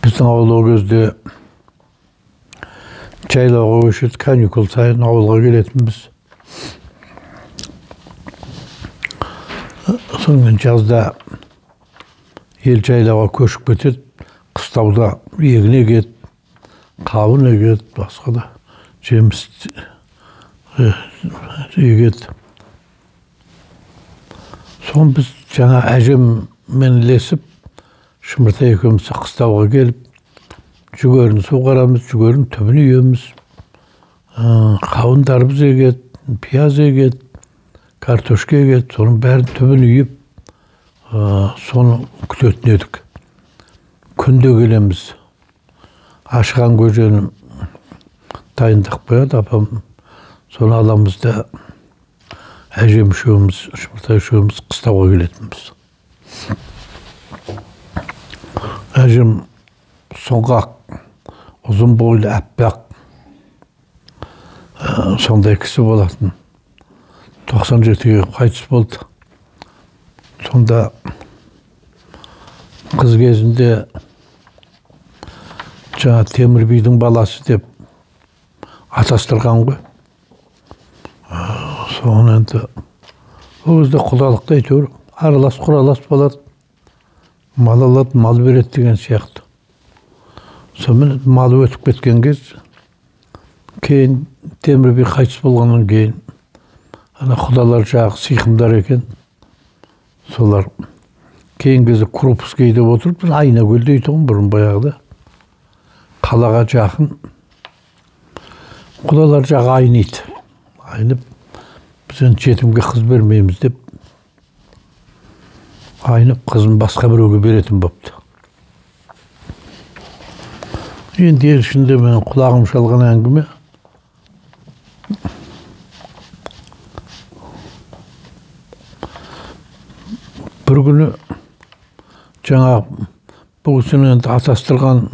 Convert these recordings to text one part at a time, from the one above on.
Біздің ауыл о кезде жайлауға көшеді, каникул сайын ауылға келетінбіз. Сонымен жазда ел жайлауға көшіп кетеді, қыстауда егін егеді, қауын егеді, басқа да жеміс егеді. Сон біз жаңа әжеммен ілесіп, Шымырта екеуміз қыстауға келіп, жүгеріні суғарамыз, жүгерінің түбін үйеміз. Қауындарымыз егеді, пияз егеді, картошка егеді, соның бәрін түбін үйіп, соны күтетін едік. Күнде келеміз. Ашыған көжені дайындап қояды, апам. Соны аламыз да әжем үшеуміз, Шымырта үшеуміз қыстауға келетінбіз. Әжем соңғақ, ұзын бойлы, әппақ, сондай кісі болатын. 97-ге қайтыс болды. Сонда қыз кезінде жаңа Темір бидің баласы деп атастырған ғой. Соны енді ол кезде құдалықта әйтеуір аралас құралас болады. Мал алады, мал береді деген сияқты. Сонымен малы өтіп кеткен кез, кейін Темір би қайтыс болғаннан кейін, ана құдалар жағы сыйқымдар екен. Солар кейін кезде Крупский деп отырып, біз Айнакөл дейтұғын бұрын баяғыда. Қалаға жақын құдалар жағы айниды. Айнып, біз жетімге қыз бермейміз деп, айнып қызын басқа біреуге беретін бопты. Енді ел ішінде мен құлағым шалған әңгіме. Бір күні жаңа бұл кісінің атастырған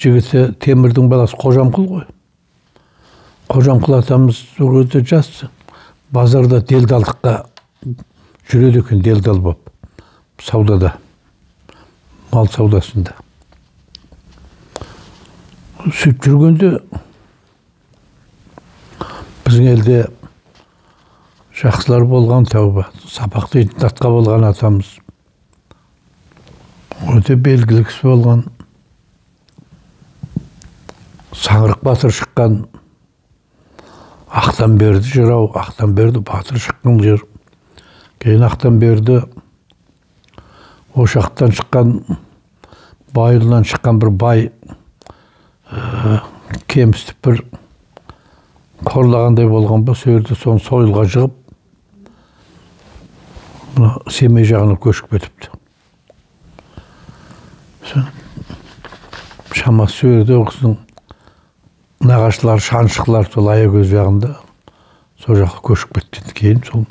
жігіті Темірдің баласы Қожамқұл ғой. Қожамқұл атамыз ол кезде жас, базарда делдалдыққа жүреді екен, делдал боп. Саудада, мал саудасында. Сөйтіп жүргенде біздің елде жақсылар болған тәуба, Сапақ дейтін датқа болған атамыз. Өте белгілі кісі болған. Саңырық батыр шыққан, ақтан берді жырау, ақтан берді батыр шыққан жыр. Кейін ақтан берді ошақтан шыққан, байылынан шыққан бір бай кемістіп бір қорлағандай болған ба, сөйірді соны сойылға жығып, Семей жағына көшіп кетіпті. Шамасы сөйірді оқысының нағашылар, шаншықлар сол Аягөз жағында, сол жаққа көшіп кеткен кейін, сол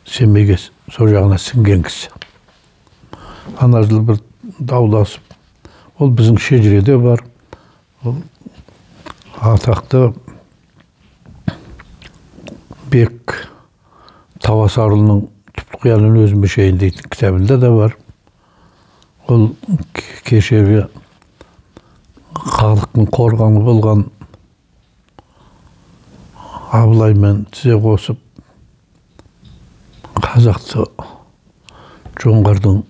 Семейге сол жағына сіңген кісі. Ана жыл бір дауласып, ол біздің шежіреде бар, ол атақты Бек Тавасарұлының Түптіқиялының өзін бешейін дейтін кітабында да бар. Ол кешегі халықтың қорғаны болған Абылаймен тізе қосып, қазақты жоңғардың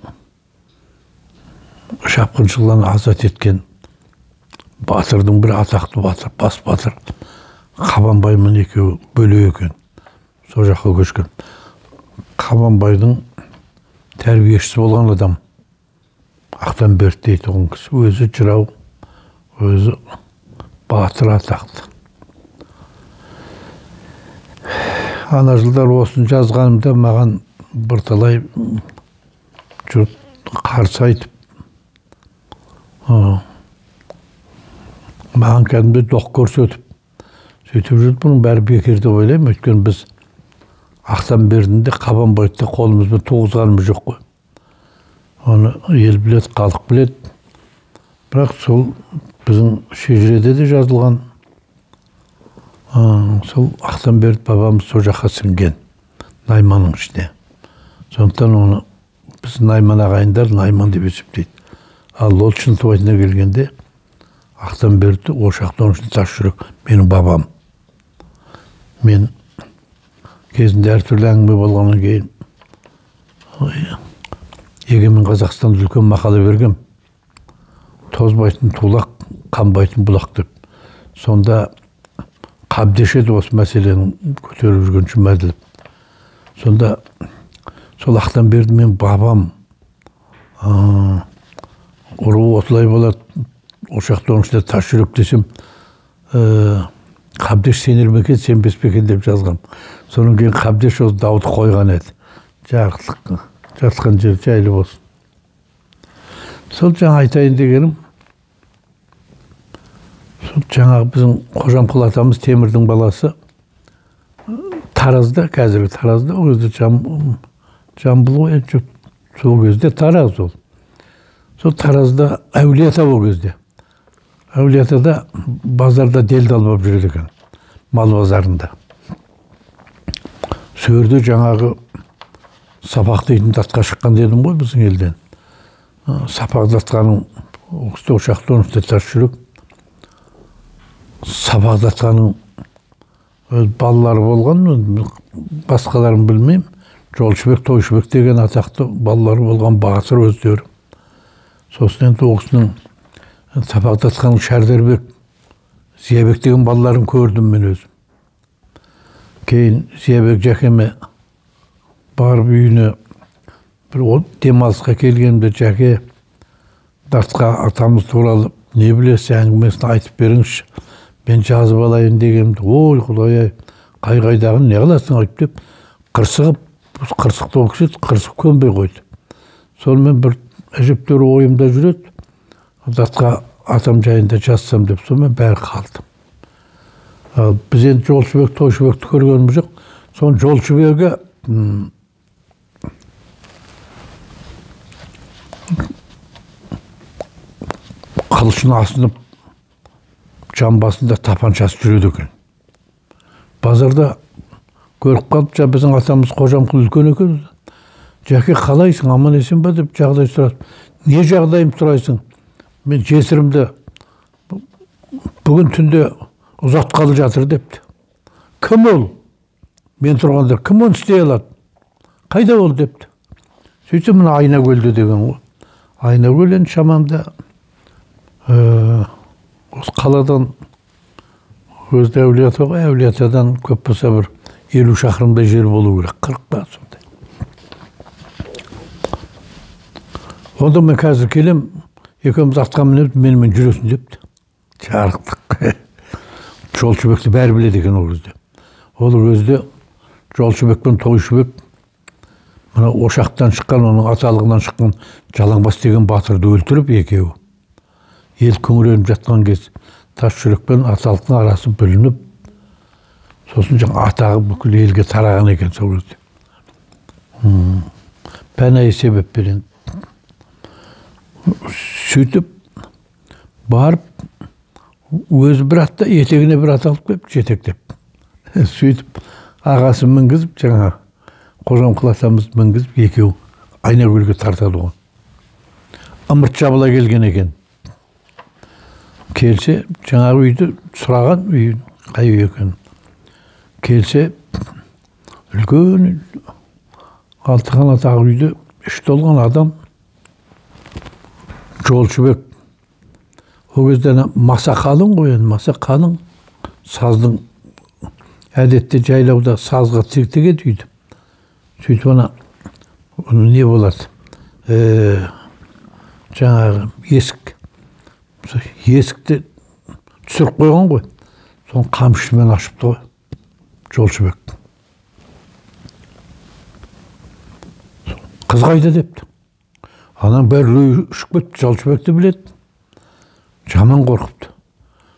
шапқыншылығынан азат еткен батырдың бір атақты батыр, бас батыр, Қабанбаймен екеуі бөлек екен. Сол жаққа көшкен. Қабанбайдың тәрбиешісі болған адам, Ақтанберді дейтін кісі, өзі жырау, өзі батыр атақты. Ана жылдар осын жазғанымда маған бірталай жұрт қарсы айтып, маған кәдімгі доқ көрсетіп, сөйтіп жүрді. Бұның бәрі бекер деп ойлаймын, өйткені біз Ақтанбердіде Қабанбайда қолымызбен туғызғанымыз жоқ қой. Оны ел біледі, халық біледі. Бірақ сол біздің шежіреде де жазылған. Сол Ақтанберді бабамыз сол жаққа сіңген, Найманның ішіне. Сондықтан оны біз Найман ағайындар Найман деп есептейді. Ал ол Шынтуайтына келгенде Ақтанберді Ошақтың үшін тас жүрек менің бабам. Мен кезінде әртүрлі әңгіме болғаннан кейін Егемен Қазақстанда үлкен мақала бергем. Тозбайтын тулақ, қанбайтын бұлақ деп. Сонда қабдеш еді осы мәселені көтеріп жүрген Жұмәділов. Сонда сол Ақтанберді мен бабам ұру осылай болады, Ошақтың ішінде тас жүрек десем, қабдеш сенер ме екен, сенбес пе екен деп жазғам. Содан кейін қабдеш осы дауды қойған еді. Жатқан жер жайлы болсын. Сол жаңа айтайын дегенім, сол жаңағы біздің Қожамқұл атамыз Темірдің баласы Таразда, қазіргі Таразда, ол кезде Жамбыл ғой, сол кезде Тараз ол. Сол Таразда Әулиеата ол кезде. Әулиеатада базарда делдал болып жүреді екен, мал базарында. Сөрді жаңағы Сапақ дейтін датқа шыққан дедім ғой біздің елден. Сапақ датқаның Ошақтың үстінде тас жүрек. Сапақ датқаның балалары болған, басқаларын білмеймін. Жолшыбек, Тойшыбек деген атақты балалары болған батыр өздері. Сосын енді оғысының Сапақ датқаның Шәрдербек, Зиябек деген балаларын көрдім мен өзім. Кейін Зиябек Жәкеме барып үйіне бір демалысқа келгенде Жәке датқа атамыз туралы не білесіз, әңгімесін айтып беріңізші, мен жазып алайын дегенде, ой Құдай-ай, қай-қайдағын не қыласың айтып деп, қырсықты ол кісі қырсық көнбей қойды. Сонымен бір әжептәуір ойымда жүреді, датқа атам жайында жазсам деп, сонымен бәрі қалдым. Біз енді Жолшыбек, Тойшыбекті көргеніміз жоқ. Соның Жолшыбегі қылышын асынып, жамбасында тапаншасы жүреді екен. Базарда көріп қалып, біздің атамыз Қожамқұл үлкен екен. Жәке, қалайсың, аман есен ба деп жағдай сұрады. Не жағдайым сұрайсың? Мен жесірімді бүгін түнде ұзатқалы жатыр депті. Кім ол? Мен тұрғандар, кім оны істей алады? Қайда ол депті. Сөйтсе мына Айнакөлде деген ғой. Айнакөл енді шамамда осы қаладан өзді Әулиеата ғой, Әулиеатадан көп болса бір 50 шақырымдай жер болу керек, 40 па сондай. Онда мен қазір келем, екеуміз атқа мініп, менімен жүресің депті. Жарықтық. Жолшыбекті бәрі біледі екен ол кезде. Ол кезде Жолшыбек пен Тойшыбек мына Ошақтан шыққан, оның аталығынан шыққан Жалаңбас деген батырды өлтіріп екеуі. Ел күңіреніп жатқан кез тас жүрекпен аталықтың арасы бүлініп, сосын жаңа атағы бүкіл елге тараған екен сол кезде. Пәнайы себеппен сөйтіп барып, өзі бір атта етегіне бір ат алып келіп жетектеп. Сөйтіп ағасы мінгізіп, жаңа Қожамқұл атамыз мінгізіп, екеуі Айнакөлге тартады ғой. Ымырт жабыла келген екен. Келсе, жаңағы үйді сұраған, үйін қай үй екен. Келсе, үлкен 6 қанат үйді іші толған адам Жолшыбек. Ол кезде маса қалың ғой, маса қалың. Саздың әдетте жайлауда сазға тегеді үйді. Сөйтіп оны не болады? Жаңағы есік. Есікті түсіріп қойған ғой. Соны қамшымен ашыпты ғой. Жолшыбек. Қыз қайда депті. Анам бәрі ұшып кетті, Жолшыбекті біледі. Жаман қорқыпты.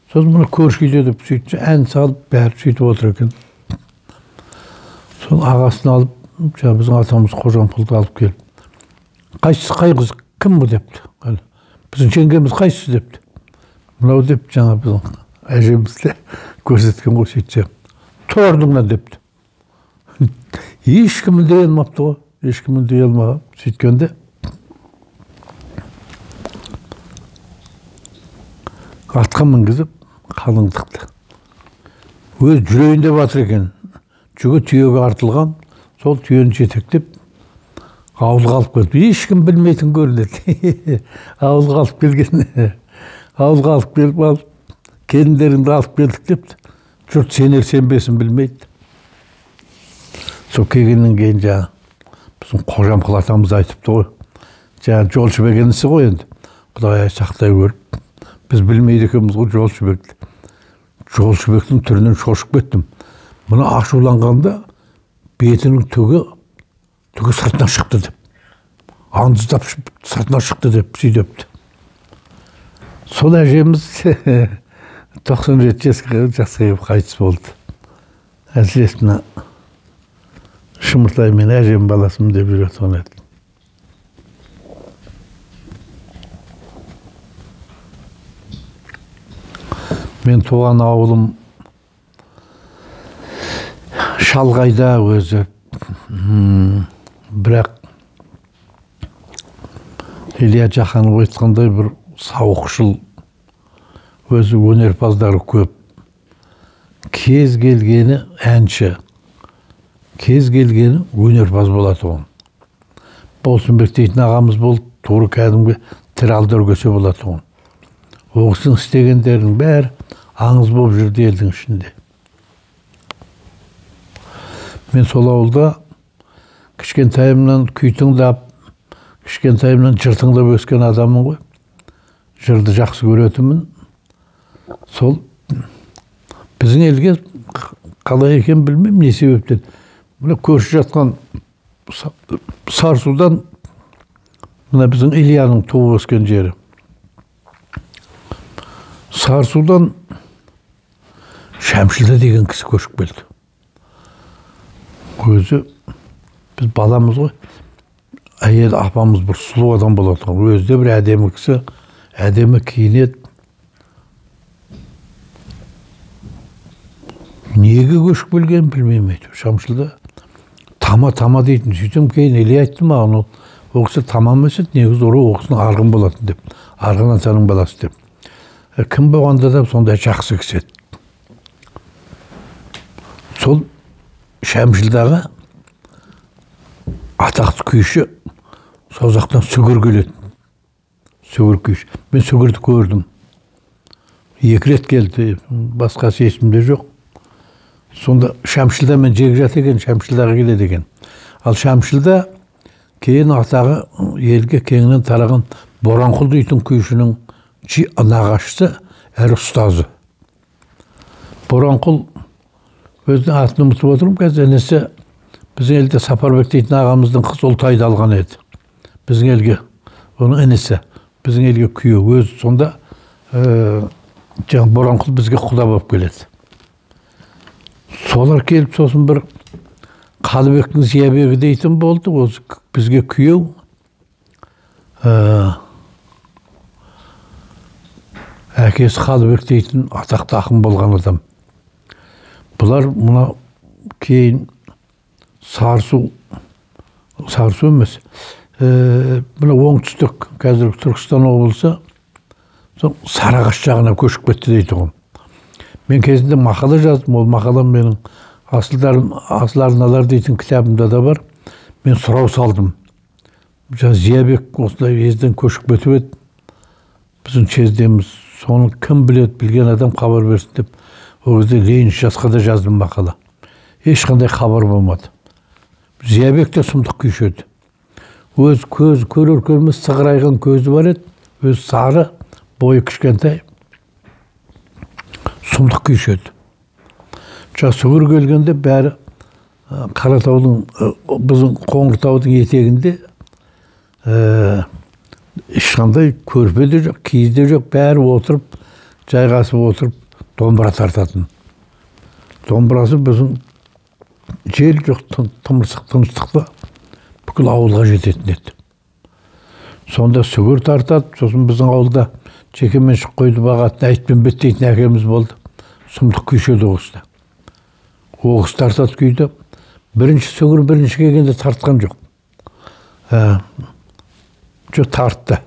Сосын мұны көрші үйде деп сөйтіп, ән салып, бәрі сөйтіп отыр екен. Сол ағасын алып, біздің атамыз Қожамқұлды алып келіп, қайсысы қай қыз, кім бұл депті. Біздің жеңгеміз қайсысы депті. Мынау деп жаңа біздің әжемізді көрсеткен ғой сөйтсе. Тордыңнан депті. Ешкім деген мапты ғой. ешкімін дей алмаған. Сөйткенде атқа мінгізіп қалыңдықты. Өз жүрейінде батыр екен. Жүгі түйеге артылған, сол түйені жетектеп ауылға алып келді. Ешкім білмейтін көрінеді. Ауылға алып келген. Ауылға алып келіп алып, келіндеріңді алып келдік депті. Жұрт сенер сенбесін білмейді. Сол келгеннен кейін жаңа біздің Қожамқұл атамыз айтыпты ғой. Жаңа Жолшыбек інісі ғой енді. Құдай сақтай көріп. Біз білмейді екенбіз ғой Жолшыбекті. Жолшыбектің түрінен шошып кеттім. Мұны ашуланғанда бетінің түгі сыртынан шықты деп. Андыздап сыртынан шықты деп сөйдепті. Сол әжеміз 97 жасқа қайтыс болды. Әсіресе Шымыртай мен әжем баласымын деп жүретін еді. Мен туған ауылым шалғайда өзі. Бірақ Илья Жақанов айтқандай бір сауықшыл, өзі өнерпаздары көп. Кез келгені әнші, кез келгені өнерпаз болады оған. Болсынбек дейтін ағамыз болды, тура кәдімгі тіралдар көсе болады оған. Оғысын істегендердің бәрі аңыз болып жүрді елдің ішінде. Мен сол ауылда кішкентайымнан күй тыңдап, кішкентайымнан жыр тыңдап өскен адаммын ғой. Жырды жақсы көретінмін. Сол біздің елге қалай екен білмеймін, не себептен. Мына көрші жатқан Сарсудан, мына біздің Ильяның туып өскен жері. Сарсудан Шәмшілда деген кісі көшіп келді. Өзі біз баламыз ғой. Әйел апамыз бір сұлу адам болады. Өзі де бір әдемі кісі, әдемі киінеді. Неге көшіп келгенін білмеймін әйтеуір. Шәмшілда тама дейтін. Сөйтсем кейін Илья айтты маған, ол кісі тама емес еді, негізі ол кісінің арғын болатын деп. Арғын атаның баласы деп. Кім болғанда да сондай жақсы кісі еді. Сол Шәмшілдағы атақты күйші сол жақтан сүгір келеді. Сүгір күйші. Мен сүгірді көрдім. 2 рет келді, басқасы есімде жоқ. Сонда Шәмшілда мен жегжат екен, Шәмшілдаға келеді екен. Ал Шәмшілда кейін атағы елге кеңінен тараған Боранқұл дейтін күйшінің нағашысы әрі ұстазы. Боранқұл өзінің атын ұмытып отырмын, қазір інісі біздің елде Сапарбек дейтін ағамыздың қыз Ұлтайды алған еді. Біздің елге, оның інісі, біздің елге күйеу. Өзі сонда Боранқұл бізге құда болып келеді. Солар келіп, сосын бір Қалыбектің Зиябегі дейтін болды, осы бізге күйеу. Әкесі Қалыбек дейтін атақты ақын болған адам. Бұлар мұна кейін Сарсу емес, мұна оңтүстік, қазіргі Түркістан облысы, Сарыағаш жағына көшіп кетті дейді ғой. Мен кезінде мақала жаздым, ол мақалам менің Асыл арналар дейтін кітабымда да бар. Мен сұрау салдым. Зиябек осылай езден көшіп кетіп еді. Біздің чездеміз, соны кім біледі, білген адам хабар берсін деп. Ол кезде Ленинші жасқа да жаздым мақала. Ешқандай хабар болмады. Зиябек те сұмдық күйші еді. Өз көз, көрер көрмес сығырайған көзі бар еді. Өз сары, бойы кішкентай. Сұмдық күйші еді. Сүгір келгенде бәрі Қаратаудың, біздің Қоңыртаудың етегінде ешқандай көрпе де жоқ, киіз де жоқ, бәрі отырып, жайғасып отырып, домбыра тартатын. Домбырасы біздің жел жоқ, тыныштықта бүкіл ауылға жететін еді. Сонда сүгір тартады, сосын біздің ауылда жекеменшік қойды бағатын Айтпенбет дейтін әкеміз болды. Сұмдық күйші еді оғыста. Оғыз тартады күйді. Бірінші сүгір бірінші келгенде тартқан жоқ. Çok tarttı.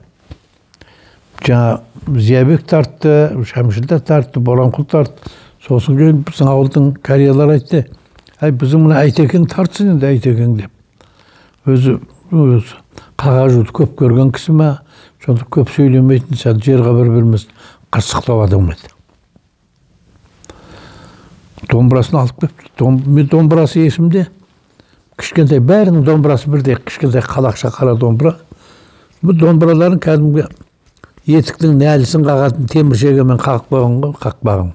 Жаңа Зиябек тартты, Шәмшілда тартты, Боранқұл тартты. Сосын кейін біздің ауылдың кәриялар айтты, біздің мына Айтекең тартсын енді Айтекең деп. Өзі қағаз жуды көп көрген кісі ма, сонда көп сөйлемейтін, сәл жерға бір-біріміз қырсықтау адам еді. Домбырасын алып кепті. Мен домбырасы есімде. Кішкентай, бәрінің домбырасы бірдей, кішкентай қалақша қара домбыра. Бұл домбыраларын кәдімгі етіктің нәлісін қағатын теміршеге мен қақпағым.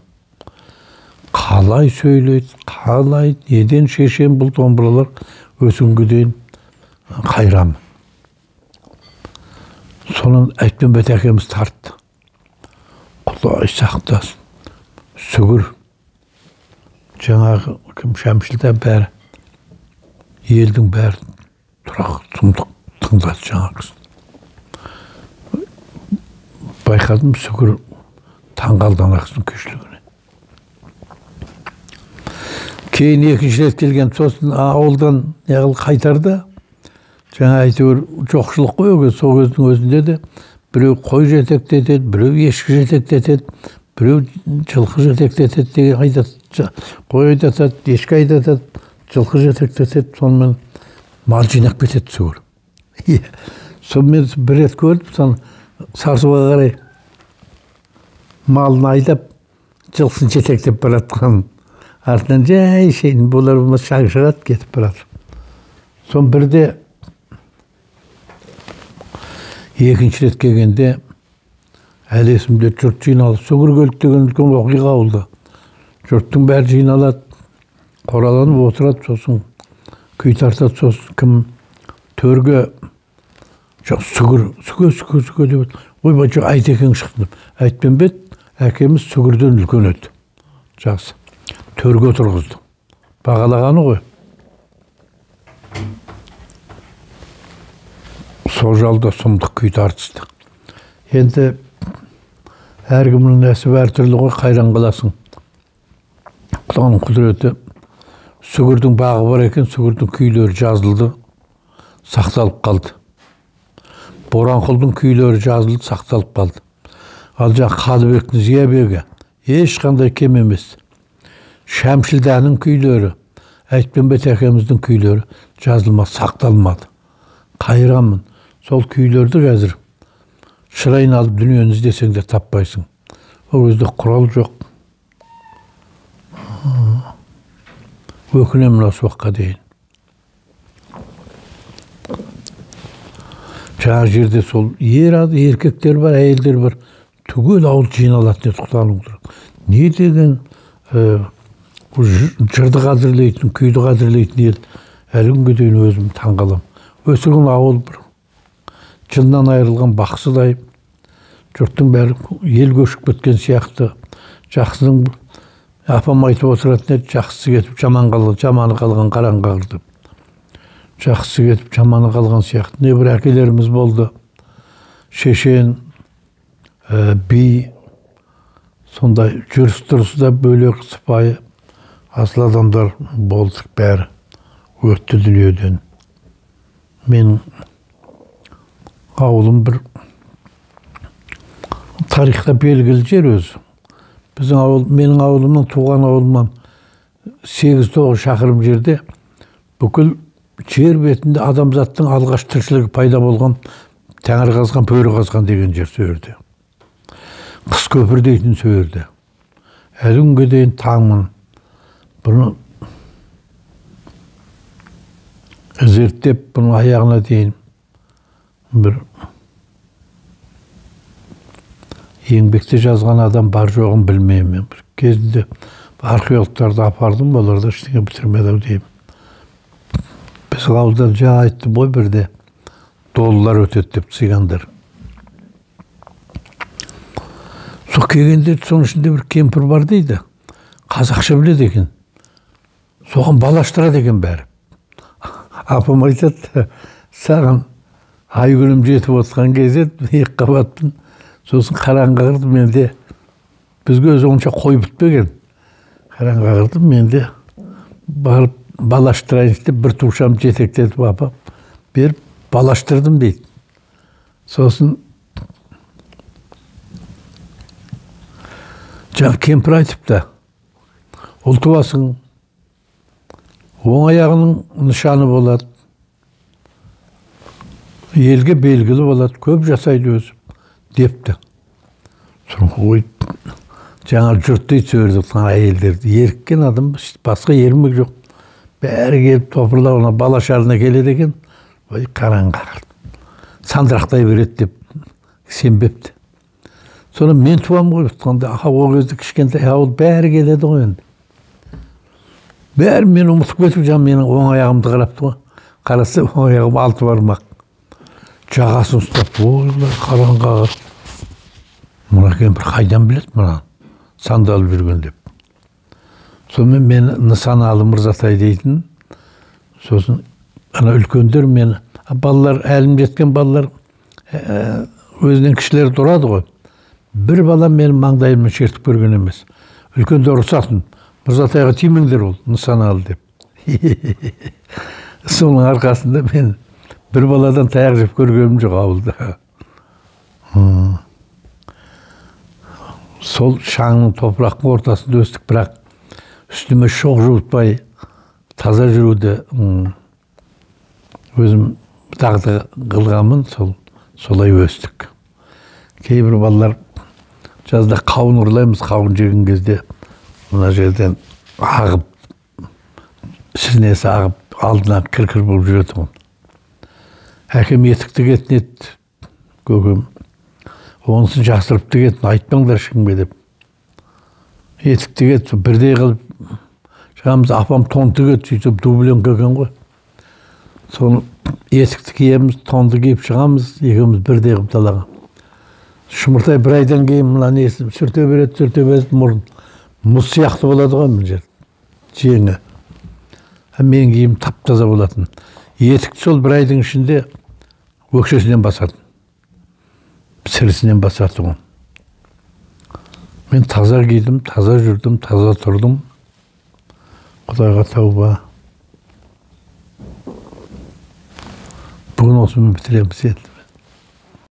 Қалай сөйлейді, қалай, неден шешем бұл домбыралар өсінгі дейін қайрам. Сонын Айтбенбет әкеміз тартты. Құдай сақтасын. Сүгір. Жаңағы Шәмшілда бәрі, елдің бәрі тұрақ сұмдық тыңдады жаңағы. Байқадым, Сүгір таңғалдан ақсын көшілігіне. Кейін екінші рет келген, сосын ауылдан неғыл қайтарды. Жаңа әйтеуір жоқшылық қой өге, сол кездің өзінде де біреу қой жетектетеді, біреу ешкі жетектетеді, біреу жылқы жетектетеді деген айтады. Қой айдатады, ешкі айдатады, жылқы жетектетеді, сонымен мал жинақ кетеді Сүгір. Сонымен бір рет көрдім, сон Сарсуға қарай малын айдап, жылқысын жетектеп баратқан. Артынан жай шейін бұлар шаңшығат кетіп барады. Сон бірде екінші рет келгенде әлі есімде жұрт жиналды. Сүгір көлік деген үлкен оқиға болды. Жұрттың бәрі жиналады, қораланып отырады, сосын күй тартады, сосын кім төрге Сүгір деп. Ойбай, Айтекең шықты. Айтбенбет әкеміз Сүгірден үлкен еді. Жақсы. Төрге отырғызды. Бағалағаны ғой. Сол жалда сұмдық күй тартысты. Енді әркімнің нәсібі әртүрлі ғой, қайран қаласың. Құдағының құдіреті. Сүгірдің бағы бар екен, Сүгірдің күйлері жазылды, сақталып қалды. Боранқұлдың күйлері жазылды, сақталып қалды. Ал жаңа Қалыбектің Зиябегі ешқандай кем емес. Шәмшілданың күйлері, Айтбенбет әкеміздің күйлері жазылмады, сақталмады. Қайранмын. Сол күйлерді қазір шырайын алып дүниені іздесең де таппайсың. Ол кезде құрал жоқ. Өкінемін осы уақытқа дейін. Жаңа жерде сол еркектер бар, әйелдер бар. Түгел ауыл жиналады деді Құдағының құдіреті. Не деген жырды қадірлейтін, күйді қадірлейтін ел. Әлі күнге дейін өзім таңғалам. Өсірген ауыл бір жылынан айырылған бақсыдай. Жұрттың бәрі ел көшіп кеткен сияқты. Жақсының апам айтып отыратын еді, жақсысы кетіп жаманы қалған қараңғы қалды. Жақсы кетіп, жаманы қалған сияқты. Не бір әкелеріміз болды. Шешен, би, сондай жүріс-тұрысы да бөлек, сыпайы. Асыл адамдар болдық бәрі. Өтті дүниеден. Мен ауылым бір тарихта белгілі жер өзі. Менің ауылымнан, туған ауылымнан 8-9 шақырым жерде бүкіл жер бетінде адамзаттың алғаш тіршілігі пайда болған тәңір қазған, бөрі қазған деген жер сөйірді. Қыс көпір дейтін сөйірді. Әлі күнге дейін таңмын. Бұны зерттеп, бұның аяғына дейін бір еңбекте жазған адам бар жоғын білмеймін. Бір кезінде археологтарды апардым, оларда ештеңе бітірмеді деймін. Біз ауылдан жаңа айтты бой бірде долылар өтеді деп сыйгандар. Сол келгенде соның ішінде бір кемпір бар дейді. Қазақша біледі екен. Соған балаштырады екен бәрі. Апам айтады, саған ай күнім жетіп отқан кезде екі қабатпын. Сосын қараңғы қырдым менде. Бізге өзі онша қой бітпеген. Қараңғы қырдым менде барып балаштырайын деп бір тушам жетектетіп апап беріп балаштырдым дейді. Сосын жаңа кемпір айтыпты, ұл туасың, оң аяғының нышаны болады, елге белгілі болады, көп жасайды өзі, депті. Ой, жаңа жұртты сөйледік, әйелдерді, еріккен адам, басқа ермек жоқ. Бәрі келіп топырлауына, балашарына келеді екен, қараңға сандырақтай береді деп сенбепті. Sonra мен туам ғой, о кезде кішкентай ауыл бәрі келеді ғой енді. Бәрі мені ұмытып кетіп жаңа менің оң аяғымды қарапты ғой. Қараса оң аяғым 6 бармақ. Жағасын ұстап, ойлар қараңға. Мына кемпір қайдан біледі мына сандалып жүрген деп. Сонымен мен Нысаналы Мырзатай дейтін. Сосын ана үлкендер мені, балалар, әлім жеткен балалар өзінен кішілер тұрады ғой. Bir bala benim mаңдайымнан шертіп көрген емес. Үлкендер ұрсатын. Мырзатайға тимеңдер ол, Нысаналы деп. Соның арқасында мен бір баладан таяқ жеп көргенім жоқ ауылда. Сол шаңның топырақтың ортасында өстік, бірақ үстіме шоқ жуытпай таза жүруді өзім дағды қылғанмын, солай өстік. Кейбір балалар жазда қауын ұрлаймыз, қауын жеген кезде мына жерден ағып, сірнесі ағып, алдынан кір-кір болып жүреді ғой. Әкем етікті кетін еді, көкем. Онысын жасырыпты кетін, айтпаңдар ешкімге деп. Етікті кетін, бірдей қылып, жағамыз апам тонты кет, сөйтіп дублен көкен ғой. Соны етікті киеміз, тонды киіп шығамыз, екеуміз бірдей қылып далаға. Шымыртай бір айдан кейін мына несін сүрте береді, мұрын. Мұз сияқты болады ғой мына жер, жеңі. Мен киім тап-таза болатын. Етікті сол бір айдың ішінде өкшесінен басатын. Сірісінен басатын ғой. Мен таза кидім, таза жүрдім, таза тұрдым. Құдайға тәуба. Бүгін осымен бітіреміз енді.